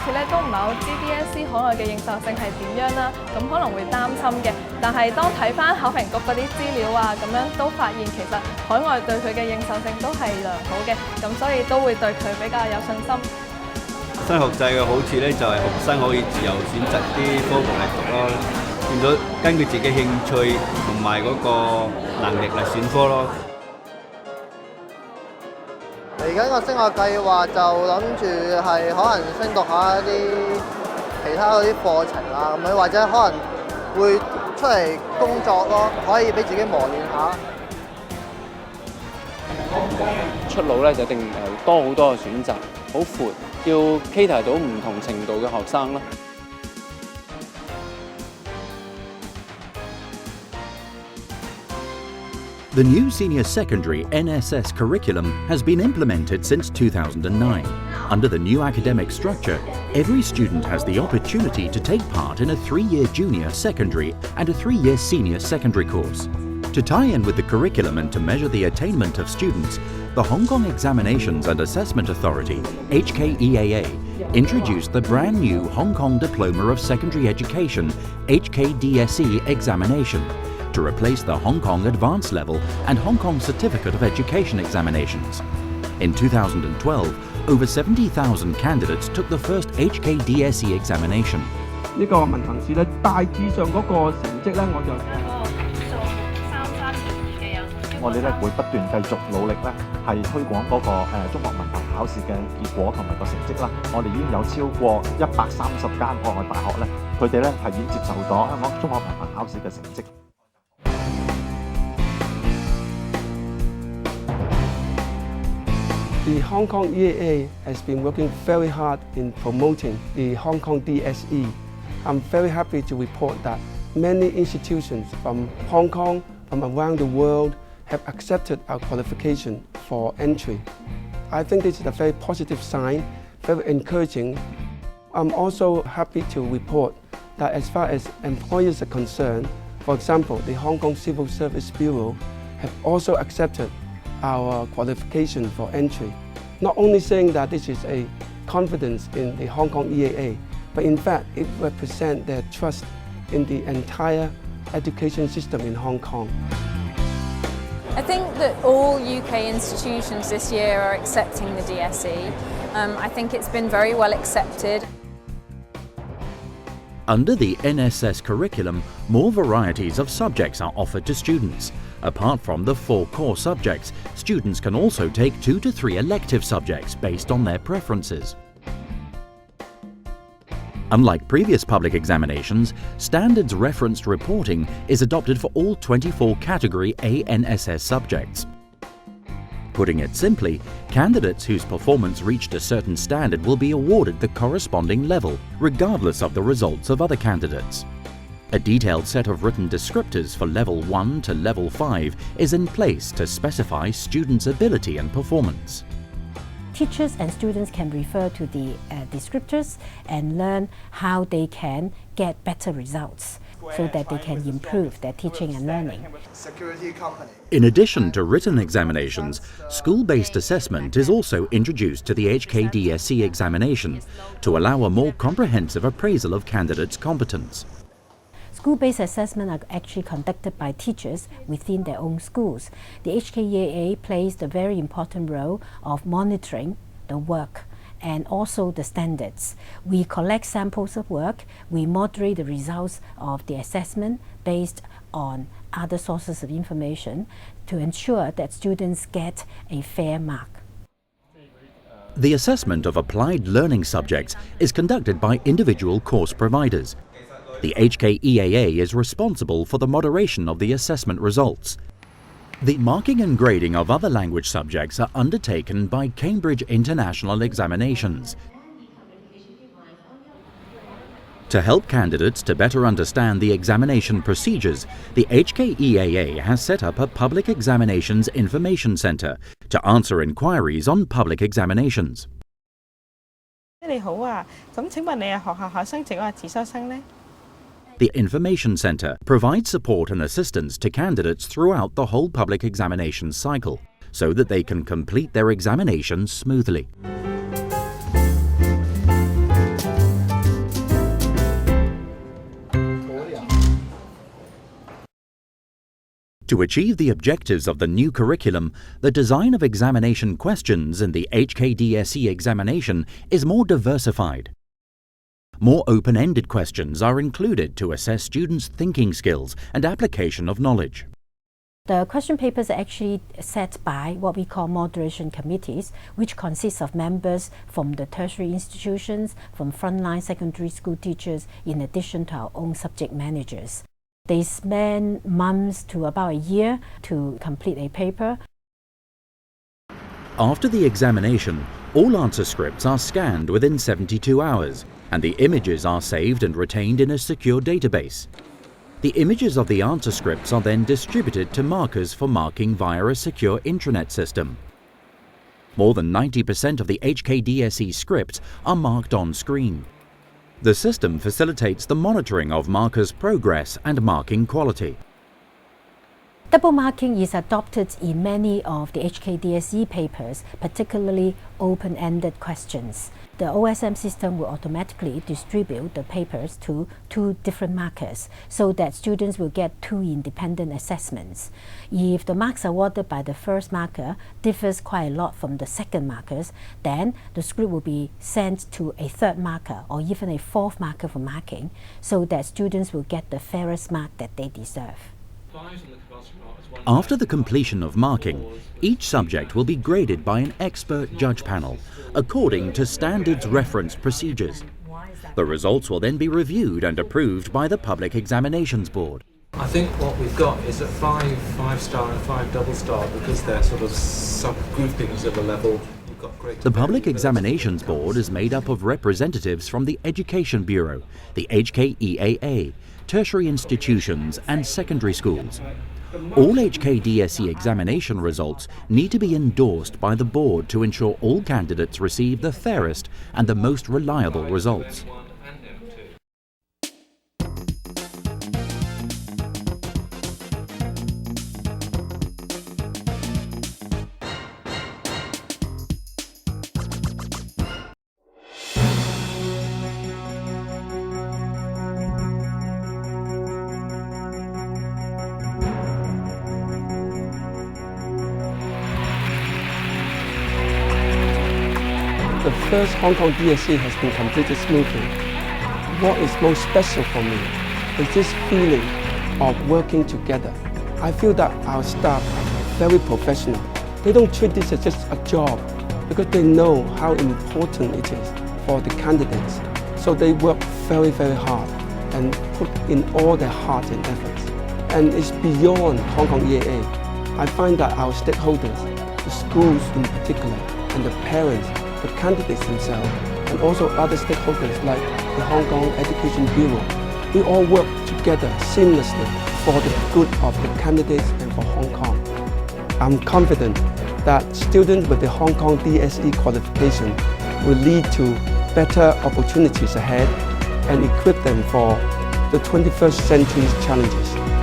始咧都唔係好知 DSE 海外嘅認受性係點樣啦，咁可能會擔心嘅。但係當睇翻考評局嗰啲資料啊，咁樣都發現其實海外對佢嘅認受性都係良好嘅，咁所以都會對佢比較有信心。新學制嘅好處咧，就係學生可以自由選擇啲科目嚟讀咯，變咗根據自己興趣同埋嗰個能力嚟選科咯。嚟緊個升學計劃就諗住係可能升讀下一啲其他嗰啲課程啦，咁樣或者可能會出嚟工作咯，可以俾自己磨練下。出路咧就一定多好多嘅選擇，好闊，要 cater 到唔同程度嘅學生咯。The new senior secondary NSS curriculum has been implemented since 2009. Under the new academic structure, every student has the opportunity to take part in a 3-year junior secondary and a 3-year senior secondary course. To tie in with the curriculum and to measure the attainment of students, the Hong Kong Examinations and Assessment Authority, HKEAA, introduced the brand new Hong Kong Diploma of Secondary Education, HKDSE examination, to replace the Hong Kong Advanced Level and Hong Kong Certificate of Education examinations. In 2012, over 70,000 candidates took the first HKDSE examination. 呢個文憑試咧，大致上嗰個成績咧，我哋咧會不斷繼續努力咧，係推廣嗰個中學文憑考試嘅結果同埋個成績啦。我哋已經有超過130間國外大學咧，佢哋咧係已經接受咗香港中學文憑考試嘅成績。The Hong Kong EAA has been working very hard in promoting the Hong Kong DSE. I'm very happy to report that many institutions from Hong Kong, from around the world, have accepted our qualification for entry. I think this is a very positive sign, very encouraging. I'm also happy to report that as far as employers are concerned, for example, the Hong Kong Civil Service Bureau have also accepted our qualification for entry. Not only saying that this is a confidence in the Hong Kong EAA, but in fact it represents their trust in the entire education system in Hong Kong. I think that all UK institutions this year are accepting the DSE. I think it's been very well accepted. Under the NSS curriculum, more varieties of subjects are offered to students. Apart from the 4 core subjects, students can also take 2 to 3 elective subjects based on their preferences. Unlike previous public examinations, standards referenced reporting is adopted for all 24 Category A NSS subjects. Putting it simply, candidates whose performance reached a certain standard will be awarded the corresponding level, regardless of the results of other candidates. A detailed set of written descriptors for Level 1 to Level 5 is in place to specify students' ability and performance. Teachers and students can refer to the descriptors and learn how they can get better results so that they can improve their teaching and learning. In addition to written examinations, school-based assessment is also introduced to the HKDSE examination to allow a more comprehensive appraisal of candidates' competence. School-based assessment are actually conducted by teachers within their own schools. The HKEAA plays the very important role of monitoring the work and also the standards. We collect samples of work, we moderate the results of the assessment based on other sources of information to ensure that students get a fair mark. The assessment of applied learning subjects is conducted by individual course providers. The HKEAA is responsible for the moderation of the assessment results. The marking and grading of other language subjects are undertaken by Cambridge International Examinations. To help candidates to better understand the examination procedures, the HKEAA has set up a Public Examinations Information Centre to answer inquiries on public examinations. 你好啊，咁請問你係學校考生定係自修生呢？ The Information Centre provides support and assistance to candidates throughout the whole public examination cycle so that they can complete their examinations smoothly. To achieve the objectives of the new curriculum, the design of examination questions in the HKDSE examination is more diversified. More open-ended questions are included to assess students' thinking skills and application of knowledge. The question papers are actually set by what we call moderation committees, which consists of members from the tertiary institutions, from frontline secondary school teachers, in addition to our own subject managers. They spend months to about a year to complete a paper. After the examination, all answer scripts are scanned within 72 hours, and the images are saved and retained in a secure database. The images of the answer scripts are then distributed to markers for marking via a secure intranet system. More than 90% of the HKDSE scripts are marked on screen. The system facilitates the monitoring of markers' progress and marking quality. Double marking is adopted in many of the HKDSE papers, particularly open-ended questions. The OSM system will automatically distribute the papers to 2 different markers so that students will get 2 independent assessments. If the marks awarded by the first marker differs quite a lot from the second markers, then the script will be sent to a 3rd marker or even a 4th marker for marking so that students will get the fairest mark that they deserve. After the completion of marking, each subject will be graded by an expert judge panel according to standards reference procedures. The results will then be reviewed and approved by the Public Examinations Board. I think what we've got is that 5 star and 5 double star, because they're sort of subgroupings of a level. The Public Examinations Board is made up of representatives from the Education Bureau, the HKEAA, tertiary institutions and secondary schools. All HKDSE examination results need to be endorsed by the board to ensure all candidates receive the fairest and the most reliable results. The first Hong Kong DSE has been completed smoothly. What is most special for me is this feeling of working together. I feel that our staff are very professional. They don't treat this as just a job because they know how important it is for the candidates. So they work very, very hard and put in all their heart and efforts. And it's beyond Hong Kong EAA. I find that our stakeholders, the schools in particular, and the parents, the candidates themselves, and also other stakeholders like the Hong Kong Education Bureau, we all work together seamlessly for the good of the candidates and for Hong Kong. I'm confident that students with the Hong Kong DSE qualification will lead to better opportunities ahead and equip them for the 21st century's challenges.